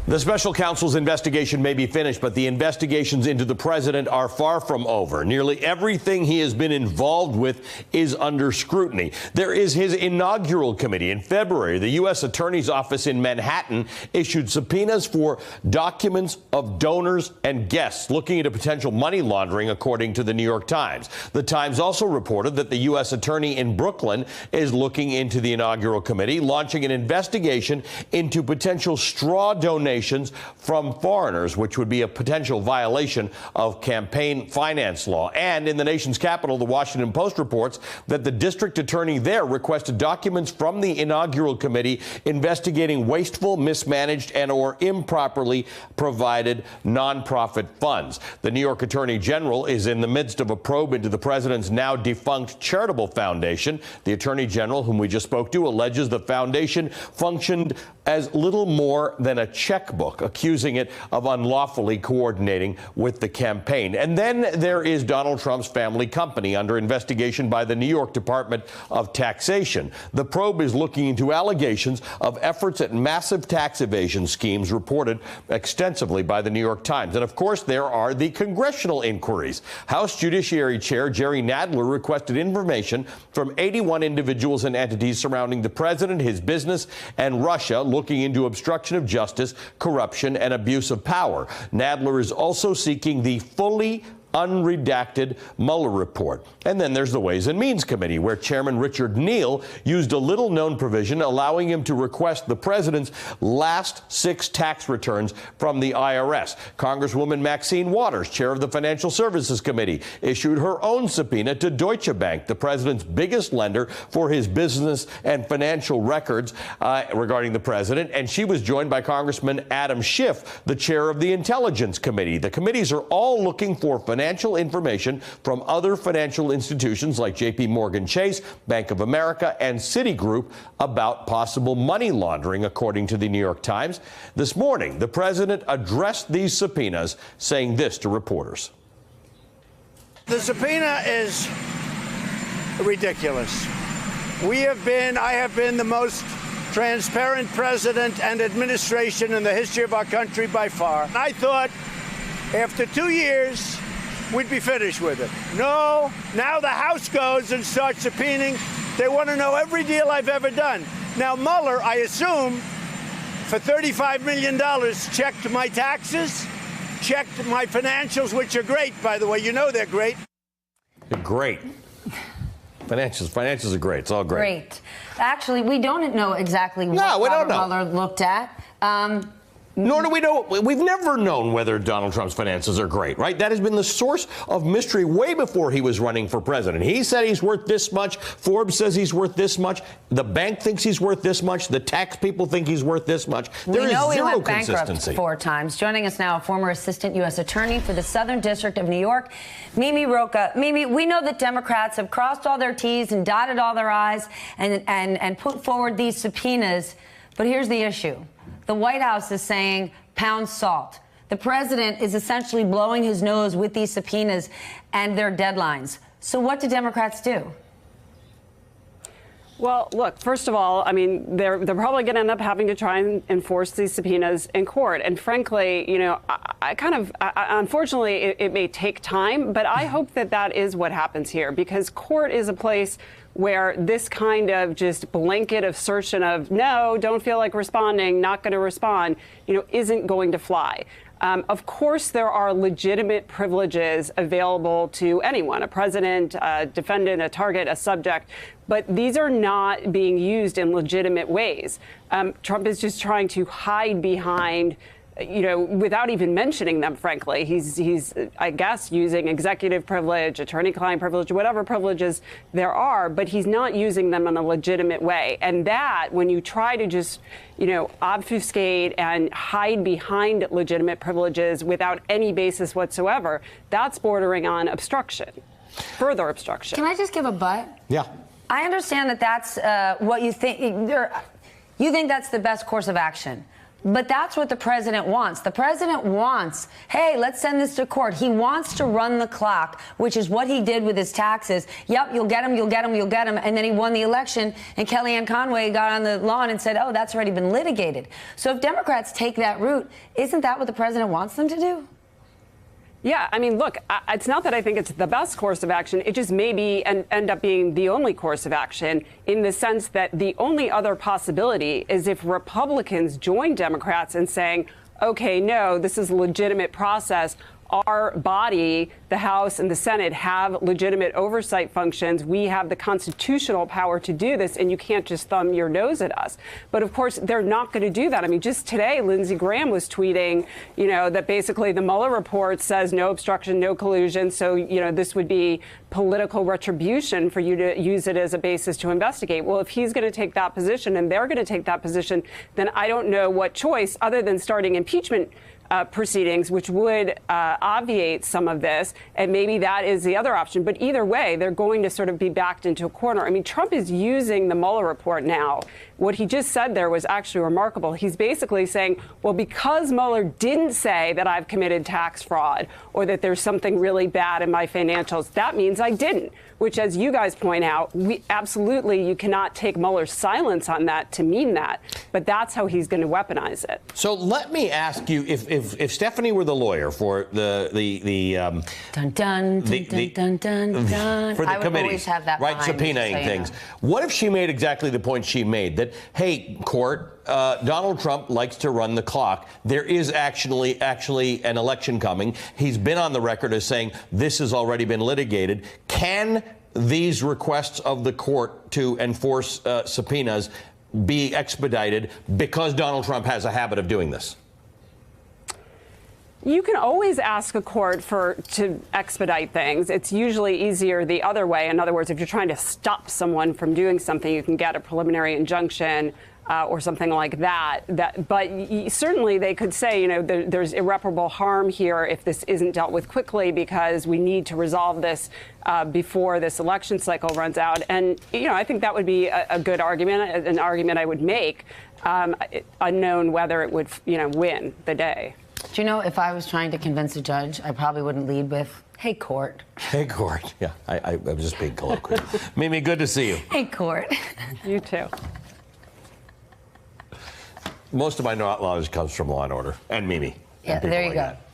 The special counsel's investigation may be finished, but the investigations into the president are far from over. Nearly everything he has been involved with is under scrutiny. There is his inaugural committee. In February, the U.S. Attorney's Office in Manhattan issued subpoenas for documents of donors and guests looking into potential money laundering, according to the New York Times. The Times also reported that the U.S. Attorney in Brooklyn is looking into the inaugural committee, launching an investigation into potential straw donations from foreigners, which would be a potential violation of campaign finance law. And in the nation's capital, the Washington Post reports that the district attorney there requested documents from the inaugural committee investigating wasteful, mismanaged, and or improperly provided nonprofit funds. The New York Attorney General is in the midst of a probe into the president's now defunct charitable foundation. The Attorney General, whom we just spoke to, alleges the foundation functioned as little more than a checkbook, accusing it of unlawfully coordinating with the campaign. And then there is Donald Trump's family company under investigation by the New York Department of Taxation. The probe is looking into allegations of efforts at massive tax evasion schemes reported extensively by the New York Times. And of course, there are the congressional inquiries. House Judiciary Chair Jerry Nadler requested information from 81 individuals and entities surrounding the president, his business, and Russia, looking into obstruction of justice, corruption, and abuse of power. Nadler is also seeking the fully unredacted Mueller report. And then there's the Ways and Means Committee, where Chairman Richard Neal used a little-known provision allowing him to request the president's last 6 tax returns from the IRS. Congresswoman Maxine Waters, chair of the Financial Services Committee, issued her own subpoena to Deutsche Bank, the president's biggest lender, for his business and financial records regarding the president. And she was joined by Congressman Adam Schiff, the chair of the Intelligence Committee. The committees are all looking for financial information from other financial institutions like J.P. Morgan Chase, Bank of America, and Citigroup about possible money laundering, according to the New York Times. This morning, the president addressed these subpoenas, saying this to reporters. The subpoena is ridiculous. I have been the most transparent president and administration in the history of our country by far. I thought after 2 years, we'd be finished with it. No, now the House goes and starts subpoenaing. They want to know every deal I've ever done. Now, Mueller, I assume, for $35 million, checked my taxes, checked my financials, which are great, by the way. You know they're great. They're great. Financials are great. It's all great. Great. Actually, we don't know exactly what Robert Mueller looked at. Nor do we know. We've never known whether Donald Trump's finances are great, right? That has been the source of mystery way before he was running for president. He said he's worth this much. Forbes says he's worth this much. The bank thinks he's worth this much. The tax people think he's worth this much. There is zero consistency. We know he went bankrupt 4 times. Joining us now, a former assistant U.S. attorney for the Southern District of New York, Mimi Rocah. Mimi, we know that Democrats have crossed all their T's and dotted all their I's and put forward these subpoenas. But here's the issue. The White House is saying pound salt. The president is essentially blowing his nose with these subpoenas and their deadlines. So what do Democrats do? Well, look, first of all, I mean, they're probably going to end up having to try and enforce these subpoenas in court. And frankly, you know, unfortunately, it may take time, but I hope that that is what happens here, because court is a place where this kind of just blanket assertion of, no, don't feel like responding, not going to respond, you know, isn't going to fly. Of course, there are legitimate privileges available to anyone, a president, a defendant, a target, a subject, but these are not being used in legitimate ways. Trump is just trying to hide behind, you know, without even mentioning them, frankly. He's, I guess, using executive privilege, attorney-client privilege, whatever privileges there are, but he's not using them in a legitimate way. And that, when you try to just, you know, obfuscate and hide behind legitimate privileges without any basis whatsoever, that's bordering on obstruction, further obstruction. Can I just give a but? Yeah. I understand that that's what you think. You think that's the best course of action. But that's what the president wants. The president wants, hey, let's send this to court. He wants to run the clock, which is what he did with his taxes. Yep, you'll get him, you'll get him, you'll get him. And then he won the election, and Kellyanne Conway got on the lawn and said, oh, that's already been litigated. So if Democrats take that route, isn't that what the president wants them to do? Yeah, I mean, look, it's not that I think it's the best course of action. It just may be and end up being the only course of action, in the sense that the only other possibility is if Republicans join Democrats in saying, OK, no, this is a legitimate process. Our body, the House and the Senate, have legitimate oversight functions. We have the constitutional power to do this, and you can't just thumb your nose at us. But of course, they're not going to do that. I mean, just today, Lindsey Graham was tweeting, that basically the Mueller report says no obstruction, no collusion. So, this would be political retribution for you to use it as a basis to investigate. Well, if he's going to take that position and they're going to take that position, then I don't know what choice other than starting impeachment proceedings, which would obviate some of this, and maybe that is the other option. But either way, they're going to sort of be backed into a corner. I mean, Trump is using the Mueller report now. What he just said there was actually remarkable. He's basically saying, well, because Mueller didn't say that I've committed tax fraud or that there's something really bad in my financials, that means I didn't, which, as you guys point out, you cannot take Mueller's silence on that to mean that. But that's how he's going to weaponize it. So let me ask you, if Stephanie were the lawyer for the dun dun dun dun dun dun. for the I would committees, always have that right, behind me, subpoenaing so you things, know. what if she made exactly the point she made, that, hey, court, Donald Trump likes to run the clock. There is actually an election coming. He's been on the record as saying this has already been litigated. Can these requests of the court to enforce subpoenas be expedited because Donald Trump has a habit of doing this? You can always ask a court to expedite things. It's usually easier the other way. In other words, if you're trying to stop someone from doing something, you can get a preliminary injunction or something like that. But certainly they could say, there's irreparable harm here if this isn't dealt with quickly, because we need to resolve this before this election cycle runs out. And, I think that would be a good argument, an argument I would make, unknown whether it would, win the day. Do you know, if I was trying to convince a judge, I probably wouldn't lead with, hey, court. Hey, court. Yeah, I was just being colloquial. Mimi, good to see you. Hey, court. You too. Most of my knowledge comes from Law and Order and Mimi. Yeah, and there you like go. that.